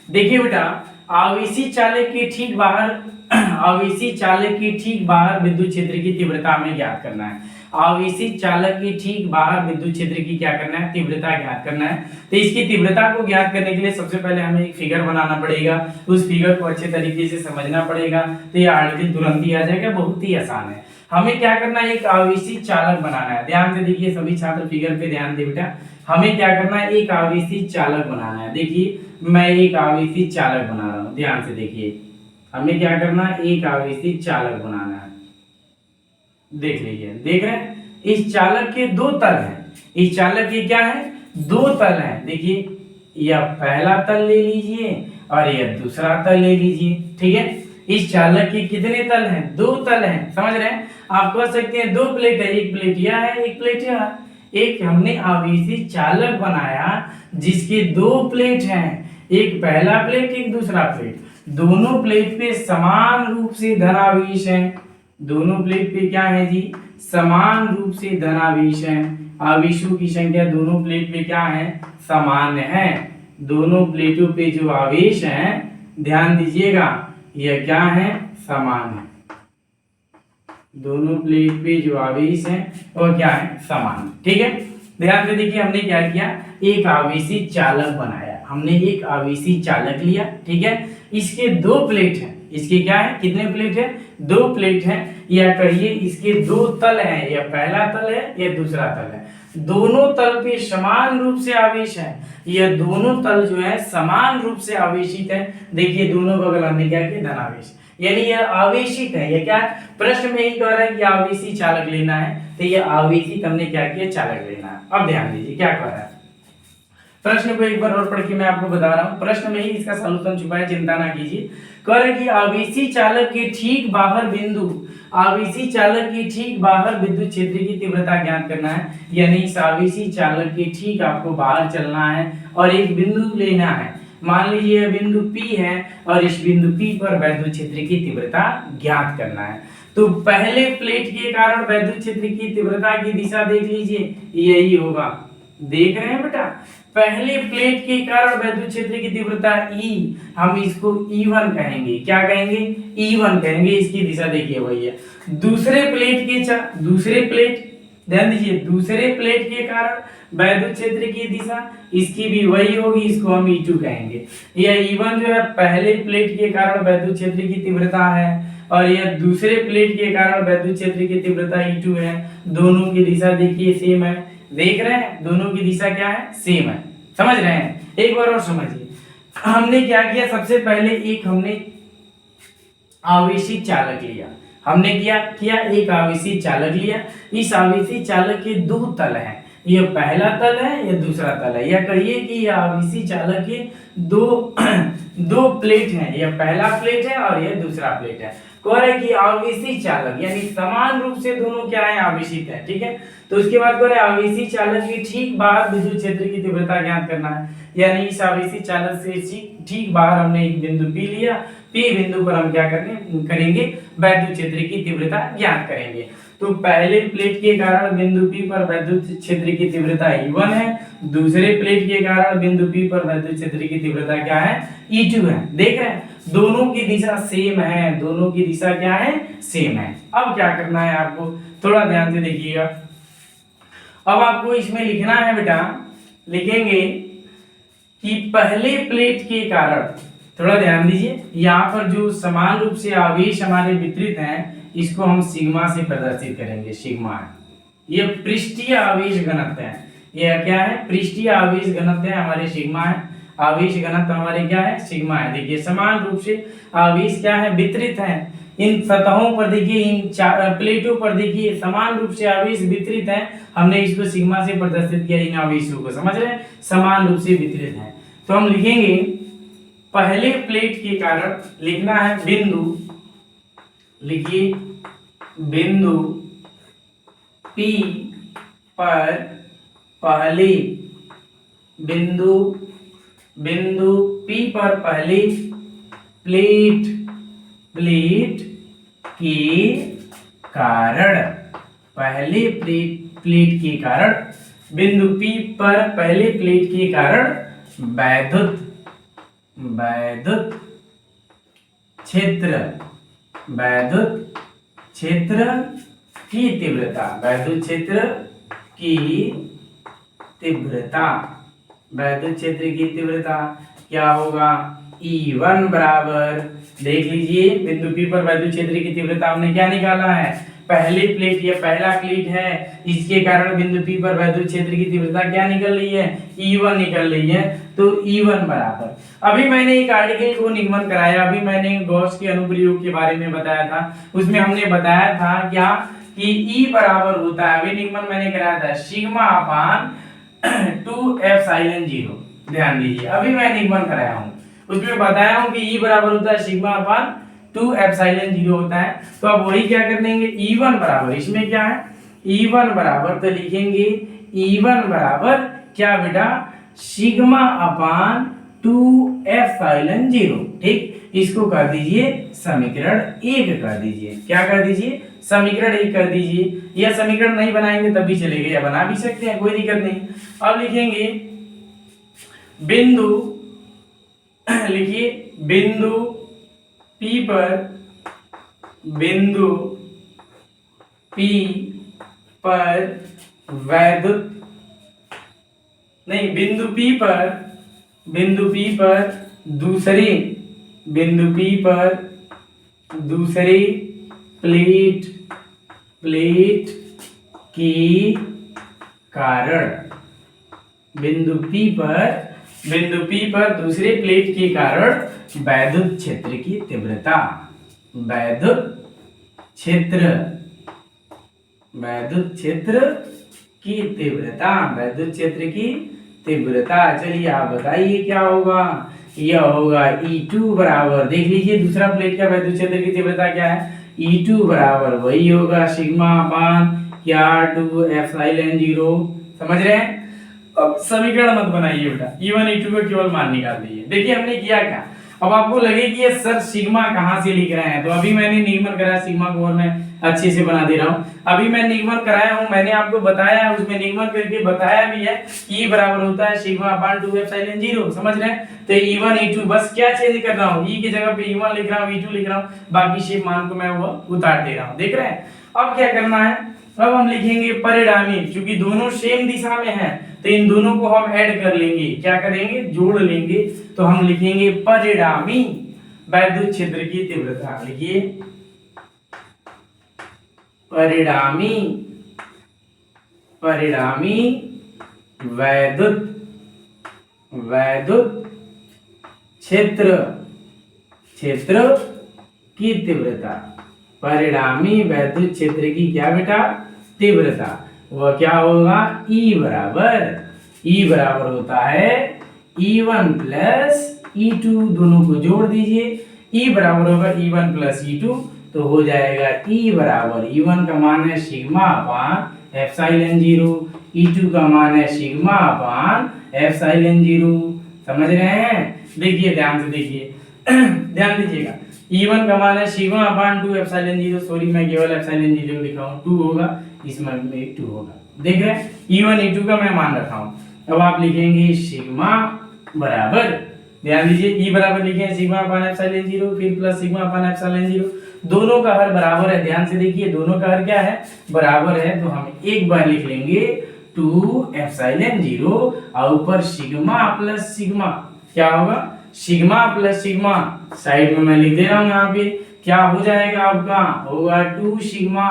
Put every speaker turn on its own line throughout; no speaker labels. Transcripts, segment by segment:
देखिए बेटा, आवेशी चालक के ठीक बाहर आवेशी चालक के ठीक बाहर विद्युत क्षेत्र की तीव्रता हमें ज्ञात करना है। आवेशी चालक के ठीक बाहर विद्युत क्षेत्र की क्या करना है, तीव्रता ज्ञात करना है। तो इसकी तीव्रता को ज्ञात करने के लिए सबसे पहले हमें एक फिगर बनाना पड़ेगा, उस फिगर को अच्छे तरीके से समझना पड़ेगा। तो ये आर्टिकल तुरंत ही आ जाएगा, बहुत ही आसान है। हमें क्या करना है, एक आवेशी चालक बनाना है। ध्यान से देखिए सभी छात्र, फिगर पे ध्यान दे बेटा। हमें क्या करना है, एक आवेशी चालक बनाना है। देखिए मैं एक आवेशी चालक बना रहा हूं, ध्यान से देखिए। हमें क्या करना है, एक आवेशी चालक बनाना है। देख लीजिए, देख रहे हैं, इस चालक के दो तल हैं। इस चालक के क्या है, दो तल हैं। देखिए यह पहला तल ले लीजिए और यह दूसरा तल ले लीजिए। ठीक है, इस चालक के कितने तल हैं, दो तल हैं। समझ रहे हैं, आप कह सकते हैं दो प्लेट है, एक प्लेट यह है, एक प्लेट यह है। एक हमने आवेशी चालक बनाया जिसके दो प्लेट हैं, एक पहला प्लेट एक दूसरा प्लेट। दोनों प्लेट पे समान रूप से धनावेश है। दोनों प्लेट पे क्या है जी, समान रूप से धनावेश है। आवेशों की संख्या दोनों प्लेट पे क्या है, समान है। दोनों प्लेटों पे जो आवेश हैं, ध्यान दीजिएगा, यह क्या है, समान है। दोनों प्लेट पे जो आवेश है वो क्या है, समान। ठीक है, ध्यान से देखिए, हमने क्या किया, एक आवेशी चालक बनाया। हमने एक आवेशी चालक लिया। ठीक है, इसके दो प्लेट हैं। इसके क्या है, कितने प्लेट है, दो प्लेट है। या कहिए इसके दो तल हैं, या पहला तल है या दूसरा तल है। दोनों तल पे समान रूप से आवेश है। यह दोनों तल जो है समान रूप से आवेशित है। देखिए दोनों बगल हमने क्या किया, धनावेश, यानी यह आवेशित है। यह क्या है, प्रश्न में ही कह रहा है कि आवेशी चालक लेना है, तो यह आवेशित हमने क्या किया, चालक लेना है। अब ध्यान दीजिए क्या कह रहा है, प्रश्न को एक बार और पढ़ के मैं आपको बता रहा हूं। प्रश्न में ही इसका सॉल्यूशन छुपा है, चिंता ना कीजिए। कह रहे कि आवेशी चालक के ठीक बाहर बिंदु, आवेशी चालक के ठीक बाहर विद्युत क्षेत्र की तीव्रता ज्ञात करना है। यानी इस आवेशी चालक के ठीक आपको बाहर चलना है और एक बिंदु लेना है। मान लीजिए यह बिंदु P है और इस बिंदु P पर वैद्युत क्षेत्र की तीव्रता ज्ञात करना है। तो पहले प्लेट के कारण वैद्युत क्षेत्र की तीव्रता की दिशा देख लीजिए, यही होगा। देख रहे हैं बेटा, पहले प्लेट के कारण वैद्युत क्षेत्र की तीव्रता E, हम इसको E1 कहेंगे। क्या कहेंगे, E1 कहेंगे। इसकी दिशा देखिए वही है। दूसरे प्लेट ध्यान दीजिए, दूसरे प्लेट के कारण वैद्युत क्षेत्र की दिशा इसकी भी वही होगी, इसको हम E2 कहेंगे। यह E1 जो है पहले प्लेट के कारण वैद्युत क्षेत्र की तीव्रता है और यह दूसरे प्लेट के कारण वैद्युत क्षेत्र की तीव्रता E2 है। दोनों की दिशा देखिए सेम है। देख रहे हैं, दोनों की दिशा क्या है, सेम है। समझ रहे हैं, एक बार और समझिए। हमने क्या किया, सबसे पहले एक हमने आवेशी चालक लिया। हमने किया एक आवेशी चालक लिया। इस आवेशी चालक के दो तल हैं, यह पहला तल है या दूसरा तल है। या कहिए कि यह आवेशी चालक के दो प्लेट हैं, यह पहला प्लेट है और यह दूसरा प्लेट है। कह रहे कि आवेशी चालक यानी समान रूप से दोनों क्या है, आवेशित है। ठीक है, तो उसके बाद कह रहे आवेशी चालक के ठीक बाहर विद्युत क्षेत्र की तीव्रता ज्ञात करना है। यानी इस आवेशी चालक से ठीक बाहर हमने एक बिंदु P लिया। P बिंदु पर हम क्या करेंगे, वैद्युत क्षेत्र की तीव्रता ज्ञात करेंगे। तो पहले प्लेट के कारण बिंदु P पर वैद्युत क्षेत्र की तीव्रता E1 है। दूसरे प्लेट के कारण बिंदु P पर वैद्युत क्षेत्र की तीव्रता क्या है, E2 है। देख रहे हैं, दोनों की दिशा सेम है। दोनों की दिशा क्या है, सेम है। अब क्या करना है आपको, थोड़ा ध्यान से देखिएगा। अब आपको इसमें लिखना है बेटा, लिखेंगे कि पहले प्लेट के कारण, थोड़ा ध्यान दीजिए, यहाँ पर जो समान रूप से आवेश हमारे वितरित हैं, इसको हम सिग्मा से प्रदर्शित करेंगे। सिग्मा है, ये पृष्ठीय आवेश घनत्व है। यह क्या है, पृष्ठीय आवेश घनत्व है, हमारे सिग्मा है। आवेश घनत्व हमारे क्या है, सिग्मा है। देखिए समान रूप से आवेश क्या है, वितरित है। इन सतहों पर देखिए, इन प्लेटों पर देखिए समान रूप से आवेश वितरित है। हमने इसको सिग्मा से प्रदर्शित किया इन आवेशों को। समझ रहे हैं, समान रूप से वितरित है। तो हम लिखेंगे पहले प्लेट के कारण, लिखना है बिंदु, लिखिए बिंदु P पर पहले बिंदु P पर पहले प्लेट के कारण, पहले प्लेट के कारण बिंदु P पर पहले प्लेट के कारण वैद्युत क्षेत्र, वैद्युत क्षेत्र की तीव्रता, वैद्युत क्षेत्र की तीव्रता, वैद्युत क्षेत्र की तीव्रता क्या होगा? E1 बराबर, देख लीजिए बिंदु P पर वैद्युत क्षेत्र की तीव्रता हमने क्या निकाला है? पहली प्लेट, ये पहला प्लेट है, इसके कारण बिंदु P पर वैद्युत क्षेत्र की तीव्रता क्या निकल रही है? E1 निकल रही है। तो E1 बराबर, अभी मैंने एक आर्टिकल को निगमन कराया, अभी मैंने गॉस के अनुप्रयोग के बारे में बताया था, उसमें हमने बताया था क्या कि E बराबर होता है, अभी निगमन मैंने कराया था सिग्मा अपान 2 एप्सिलॉन 0। ध्यान दीजिए, अभी मैं निगमन कराया हूं, उसमें बताया हूं कि E बराबर होता है सिग्मा अपान 2 एप्सिलॉन 0 होता है। तो अब वही क्या कर लेंगे, E1 बराबर, इसमें क्या है E1 बराबर, तो लिखेंगे E1 बराबर क्या बेटा? सिग्मा अपान 2 एप्सिलॉन 0। ठीक, इसको कर दीजिए समीकरण 1 कर दीजिए। क्या कर दीजिए? समीकरण 1 कर दीजिए, या समीकरण नहीं बनाएंगे तब भी चलेगा, या बना भी सकते हैं, कोई दिक्कत नहीं। अब लिखेंगे बिंदु, लिखिए बिंदु P पर, बिंदु P पर वैद्युत, नहीं बिंदु P पर, बिंदु P पर दूसरी, बिंदु P पर दूसरी प्लेट, प्लेट की कारण, बिंदु P पर, बिंदु P पर दूसरे प्लेट के कारण वैद्युत क्षेत्र की तीव्रता, वैद्युत क्षेत्र, वैद्युत क्षेत्र की तीव्रता, वैद्युत क्षेत्र की तीव्रता। चलिए आप बताइए क्या होगा? यह होगा E2 बराबर, देख लीजिए दूसरा प्लेट का वैद्युत क्षेत्र की तीव्रता क्या है? E2 बराबर वही होगा सिग्मा अपान क्या 2 एप्सिलॉन 0। समझ रहे हैं? अब समीकरण मत बनाइए बेटा, E1 E2 का केवल मान निकाल दीजिए। देखिए हमने किया क्या, अब आपको लगे कि ये सर सिग्मा कहाँ से लिख रहे हैं, तो अभी मैंने निगमन कराया सिग्मा को, और मैं अच्छे से बना दे रहा हूँ। अभी मैं निगमन कराया हूँ, मैंने आपको बताया है, उसमें निगमन करके बताया भी है कि E बराबर होता है सिग्मा अपान 2 एप्सिलॉन 0। समझ रहे हैं? तो E1 E2 बस क्या चेंज कर रहा हूँ, E की जगह पे E1 लिख रहा हूँ, E2 लिख रहा हूँ, बाकी शेप मान को मैं वो उतार दे रहा हूँ। देख रहे हैं? अब क्या करना है, अब हम लिखेंगे परिणामी, क्योंकि दोनों सेम दिशा में हैं तो इन दोनों को हम ऐड कर लेंगे, क्या करेंगे? जोड़ लेंगे। तो हम लिखेंगे परिणामी वैद्युत क्षेत्र की तीव्रता, लिखिए परिणामी, परिणामी वैद्युत, वैद्युत क्षेत्र, क्षेत्र की तीव्रता, परिणामी वैद्युत क्षेत्र की क्या बेटा? तीव्रता। वह क्या होगा? E बराबर, E बराबर होता है E1 प्लस E2, दोनों को जोड़ दीजिए, E बराबर होगा E1 प्लस E2, तो हो जाएगा E बराबर, E1 का मान है सिग्मा अपान एप्सिलॉन 0, E2 का मान है सिग्मा अपान एप्सिलॉन 0। समझ रहे हैं? देखिए ध्यान से देखिए, ध्यान दीजिएगा, E1 का मान है सिग्मा अपान 2 एप्सिलॉन 0, सॉरी मैं केवल एप्सिलॉन 0 लिखा हूँ, 2 होगा, इसमें 2 होगा। देख रहे हैं? E1 E2 का मैं मान रखा हूँ। अब आप लिखेंगे सिग्मा बराबर, ध्यान दीजिए E बराबर लिखे सिग्मा अपान एप्सिलॉन 0, फिर प्लस सिग्मा अपान एप्सिलॉन 0, दोनों का हर बराबर है। ध्यान से देखिए दोनों का हर क्या है? बराबर है, तो हम एक बार लिख लेंगे 2 एप्सिलॉन 0 और ऊपर सिग्मा प्लस सिग्मा, क्या होगा? सिग्मा प्लस सिग्मा, साइड में मैं लिख दे रहा हूँ यहाँ पे, क्या हो जाएगा आपका? होगा 2 सिग्मा,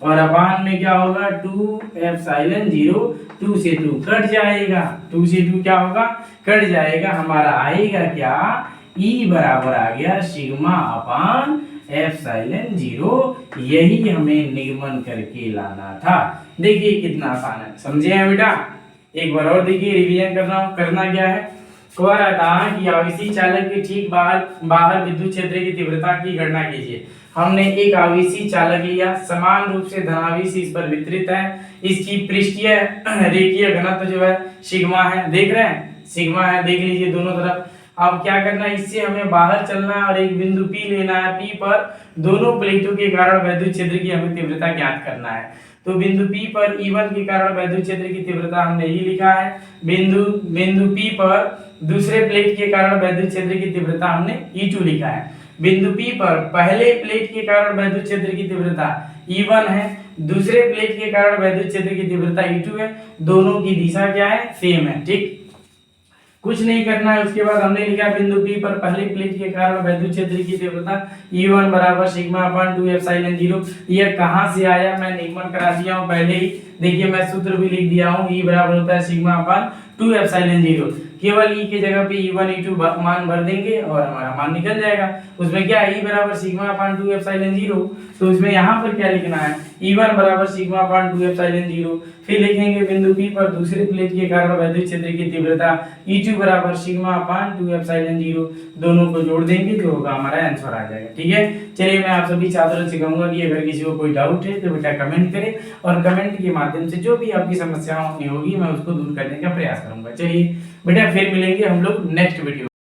और अपान में क्या होगा? 2 एप्सिलॉन 0, 2 से 2 कट जाएगा, 2 से 2 क्या होगा? कट जाएगा, हमारा आएगा क्या? E बराबर आ गया सिग्मा अपान एप्सिलॉन 0। यही हमें निगमन करके लाना था। देखिए कितना आसान है, समझे हैं बेटा? एक बार और देखिए, रिवीजन करना क्या है, कह रहा था कि आवेशी चालक के ठीक बाहर विद्युत क्षेत्र की तीव्रता की गणना कीजिए। हमने एक आवेशी चालक लिया, समान रूप से धनावेश इस पर वितरित है, इसकी पृष्ठीय रेखीय घनत्व जो है सिग्मा है, देख रहे हैं? सिग्मा है, देख लीजिए दोनों तरफ। अब क्या करना है, इससे हमें बाहर चलना है और एक बिंदु P लेना है, P पर दोनों प्लेटों के कारण वैद्युत क्षेत्र की हमें तीव्रता ज्ञात करना है। तो बिंदु P पर E1 के कारण वैद्युत क्षेत्र की तीव्रता हमने ही लिखा है। बिंदु P पर दूसरे प्लेट के कारण वैद्युत क्षेत्र की तीव्रता हमने E2 लिखा है। बिंदु P पर पहले प्लेट के कारण वैद्युत क्षेत्र की तीव्रता E1 है, दूसरे प्लेट के कारण वैद्युत क्षेत्र की तीव्रता E2 है। दोनों की दिशा क्या है? सेम है। ठीक, कुछ नहीं करना है। उसके बाद हमने लिखा बिंदु P पर पहले प्लेट के कारण वैद्युत क्षेत्र की तीव्रता E1 बराबर सिग्मा अपान 2 एप्सिलॉन 0। यह कहां से आया? मैं निगमन करा दिया हूं पहले ही। देखिए मैं सूत्र भी लिख दिया हूं, E बराबर होता है सिग्मा अपान 2 एप्सिलॉन 0। केवल E की जगह पे E1 E2 मान भर देंगे और हमारा मान निकल जाएगा। उसमें क्या है? E बराबर सिग्मा अपान 2 एप्सिलॉन 0। तो इसमें यहाँ पर क्या लिखना है? E1 बराबर सिग्मा अपान 2 एप्सिलॉन 0। फिर लिखेंगे बिंदु P पर दूसरे प्लेट के कारण वैद्युत क्षेत्र की तीव्रता E2 बराबर सिग्मा अपान 2 एप्सिलॉन 0। दोनों को जोड़ देंगे तो होगा हमारा आंसर आ जाएगा। ठीक है, चलिए मैं आप सभी छात्रों से कहूंगा कि अगर किसी को कोई डाउट है तो बेटा कमेंट करें और कमेंट के माध्यम से जो भी आपकी समस्या होगी मैं उसको दूर करने का प्रयास करूंगा। चलिए बेटा फिर मिलेंगे हम लोग नेक्स्ट वीडियो।